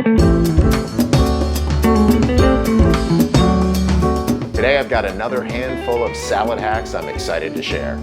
Today I've got another handful of salad hacks I'm excited to share.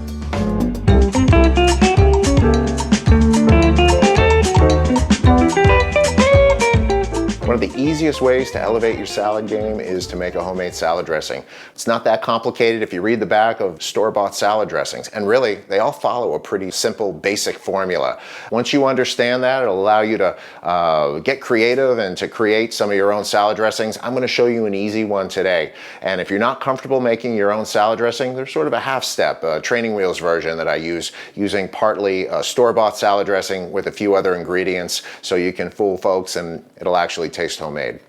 One of the easiest ways to elevate your salad game is to make a homemade salad dressing. It's not that complicated if you read the back of store-bought salad dressings, and really, they all follow a pretty simple, basic formula. Once you understand that, it'll allow you to get creative and to create some of your own salad dressings. I'm gonna show you an easy one today. And if you're not comfortable making your own salad dressing, there's sort of a half-step, training wheels version that I use, using partly a store-bought salad dressing with a few other ingredients so you can fool folks and it'll actually taste homemade.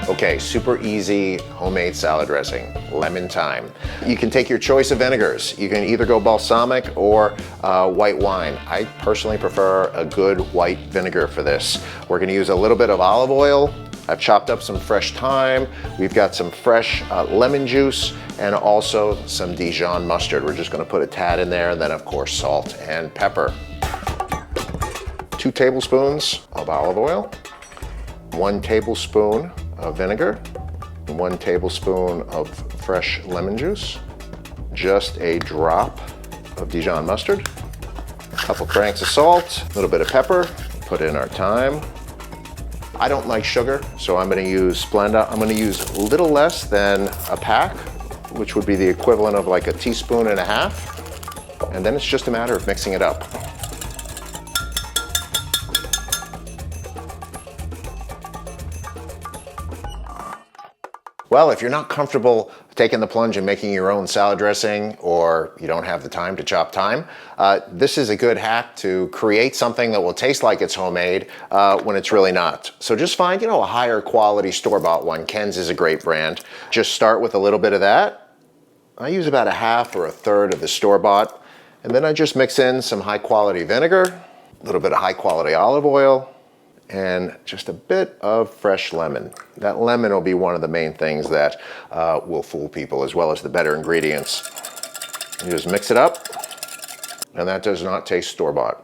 Okay, super easy homemade salad dressing, lemon thyme. You can take your choice of vinegars. You can either go balsamic or white wine. I personally prefer a good white vinegar for this. We're gonna use a little bit of olive oil. I've chopped up some fresh thyme. We've got some fresh lemon juice and also some Dijon mustard. We're just gonna put a tad in there, and then of course salt and pepper. 2 tablespoons of olive oil, 1 tablespoon of vinegar, 1 tablespoon of fresh lemon juice, just a drop of Dijon mustard, a couple cranks of salt, a little bit of pepper, put in our thyme. I don't like sugar, so I'm gonna use Splenda. I'm gonna use a little less than a pack, which would be the equivalent of like a teaspoon and a half. And then it's just a matter of mixing it up. Well, if you're not comfortable taking the plunge and making your own salad dressing, or you don't have the time to chop thyme, this is a good hack to create something that will taste like it's homemade when it's really not. So just find, a higher quality store-bought one. Ken's is a great brand. Just start with a little bit of that. I use about a half or a third of the store-bought, and then I just mix in some high quality vinegar, a little bit of high quality olive oil, and just a bit of fresh lemon. That lemon will be one of the main things that will fool people, as well as the better ingredients. You just mix it up, and that does not taste store-bought.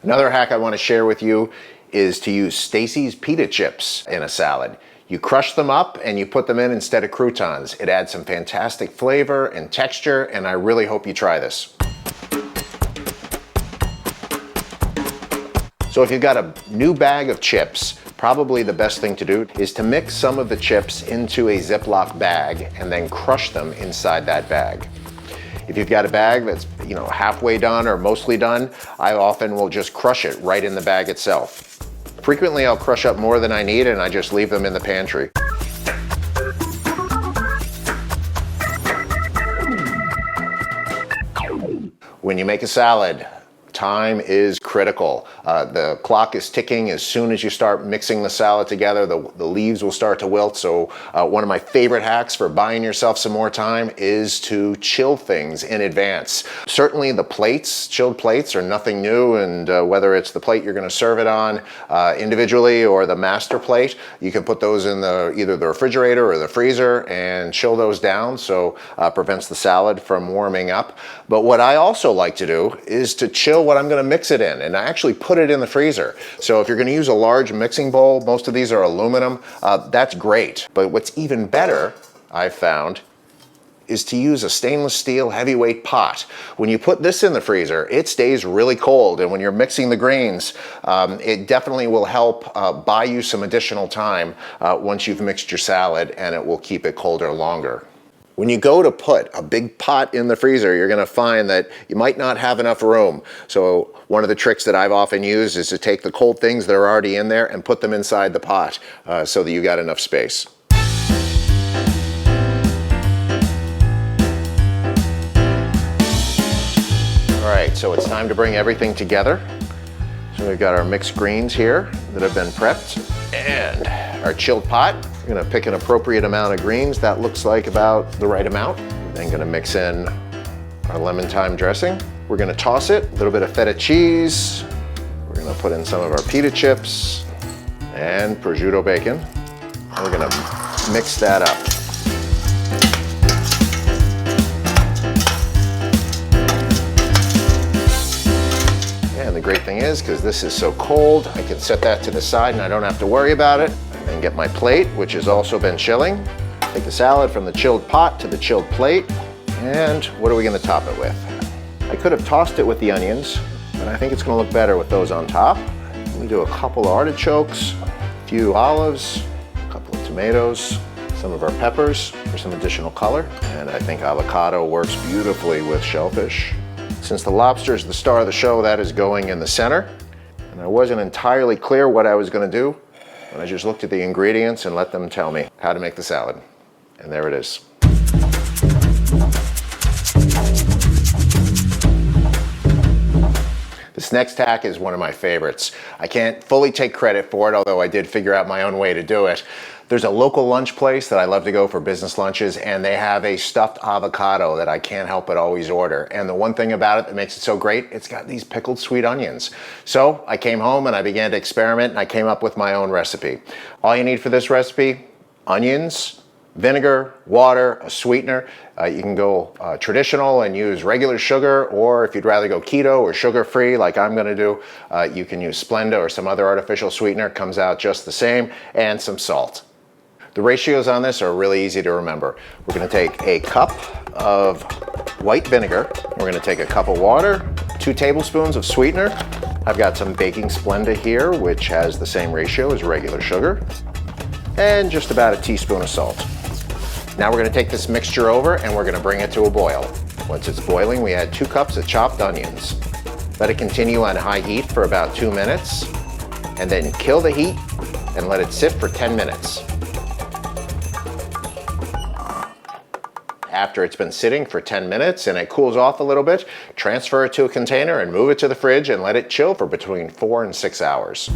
Another hack I want to share with you is to use Stacy's Pita Chips in a salad. You crush them up and you put them in instead of croutons. It adds some fantastic flavor and texture, and I really hope you try this. So if you've got a new bag of chips, probably the best thing to do is to mix some of the chips into a Ziploc bag and then crush them inside that bag. If you've got a bag that's halfway done or mostly done, I often will just crush it right in the bag itself. Frequently, I'll crush up more than I need and I just leave them in the pantry. When you make a salad, time is critical. The clock is ticking as soon as you start mixing the salad together. The leaves will start to wilt. So one of my favorite hacks for buying yourself some more time is to chill things in advance. Certainly the plates, chilled plates, are nothing new, and whether it's the plate you're going to serve it on individually or the master plate, you can put those in either the refrigerator or the freezer and chill those down, so prevents the salad from warming up. But what I also like to do is to chill what I'm going to mix it in, and I actually put it in the freezer. So if you're going to use a large mixing bowl, most of these are aluminum, that's great. But what's even better, I've found, is to use a stainless steel heavyweight pot. When you put this in the freezer, it stays really cold, and when you're mixing the grains, it definitely will help buy you some additional time once you've mixed your salad, and it will keep it colder longer. When you go to put a big pot in the freezer, you're gonna find that you might not have enough room. So one of the tricks that I've often used is to take the cold things that are already in there and put them inside the pot so that you got enough space. All right, so it's time to bring everything together. So we've got our mixed greens here that have been prepped, and our chilled pot. We're gonna pick an appropriate amount of greens. That looks like about the right amount. Then gonna mix in our lemon thyme dressing. We're gonna toss it, a little bit of feta cheese. We're gonna put in some of our pita chips and prosciutto bacon. And we're gonna mix that up. And the great thing is, because this is so cold, I can set that to the side and I don't have to worry about it. And then get my plate, which has also been chilling. Take the salad from the chilled pot to the chilled plate. And what are we gonna top it with? I could have tossed it with the onions, but I think it's gonna look better with those on top. We do a couple of artichokes, a few olives, a couple of tomatoes, some of our peppers for some additional color. And I think avocado works beautifully with shellfish. Since the lobster is the star of the show, that is going in the center. And I wasn't entirely clear what I was gonna do, but I just looked at the ingredients and let them tell me how to make the salad. And there it is. This next hack is one of my favorites. I can't fully take credit for it, although I did figure out my own way to do it. There's a local lunch place that I love to go for business lunches, and they have a stuffed avocado that I can't help but always order. And the one thing about it that makes it so great, it's got these pickled sweet onions. So I came home and I began to experiment and I came up with my own recipe. All you need for this recipe, onions, vinegar, water, a sweetener. You can go traditional and use regular sugar, or if you'd rather go keto or sugar-free like I'm gonna do, you can use Splenda or some other artificial sweetener. Comes out just the same, and some salt. The ratios on this are really easy to remember. We're gonna take a cup of white vinegar. We're gonna take a cup of water, 2 tablespoons of sweetener. I've got some baking Splenda here, which has the same ratio as regular sugar, and just about a teaspoon of salt. Now we're gonna take this mixture over and we're gonna bring it to a boil. Once it's boiling, we add 2 cups of chopped onions. Let it continue on high heat for about 2 minutes, and then kill the heat and let it sit for 10 minutes. After it's been sitting for 10 minutes and it cools off a little bit, transfer it to a container and move it to the fridge and let it chill for between 4 and 6 hours.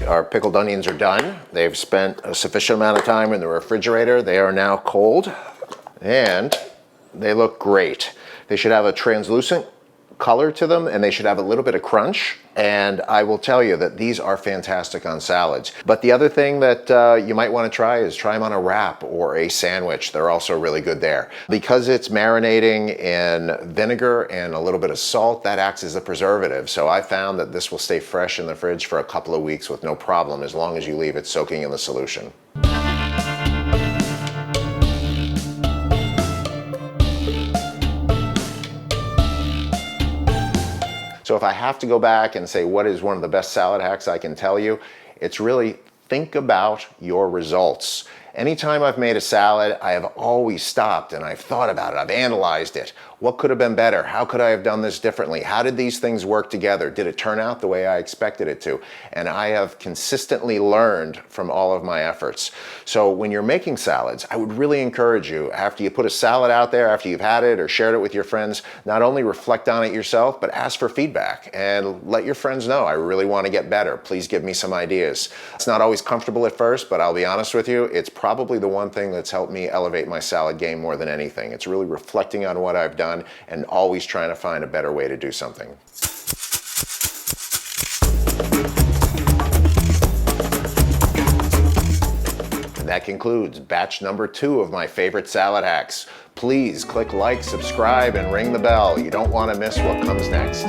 Our pickled onions are done. They've spent a sufficient amount of time in the refrigerator. They are now cold and they look great. They should have a translucent color to them and they should have a little bit of crunch. And I will tell you that these are fantastic on salads. But the other thing that you might want to try is try them on a wrap or a sandwich. They're also really good there. Because it's marinating in vinegar and a little bit of salt, that acts as a preservative. So I found that this will stay fresh in the fridge for a couple of weeks with no problem, as long as you leave it soaking in the solution. So if I have to go back and say what is one of the best salad hacks I can tell you, it's really think about your results. Anytime I've made a salad, I have always stopped and I've thought about it, I've analyzed it. What could have been better? How could I have done this differently? How did these things work together? Did it turn out the way I expected it to? And I have consistently learned from all of my efforts. So when you're making salads, I would really encourage you, after you put a salad out there, after you've had it or shared it with your friends, not only reflect on it yourself, but ask for feedback and let your friends know, I really want to get better. Please give me some ideas. It's not always comfortable at first, but I'll be honest with you, it's probably the one thing that's helped me elevate my salad game more than anything. It's really reflecting on what I've done and always trying to find a better way to do something. And that concludes batch number 2 of my favorite salad hacks. Please click like, subscribe, and ring the bell. You don't want to miss what comes next.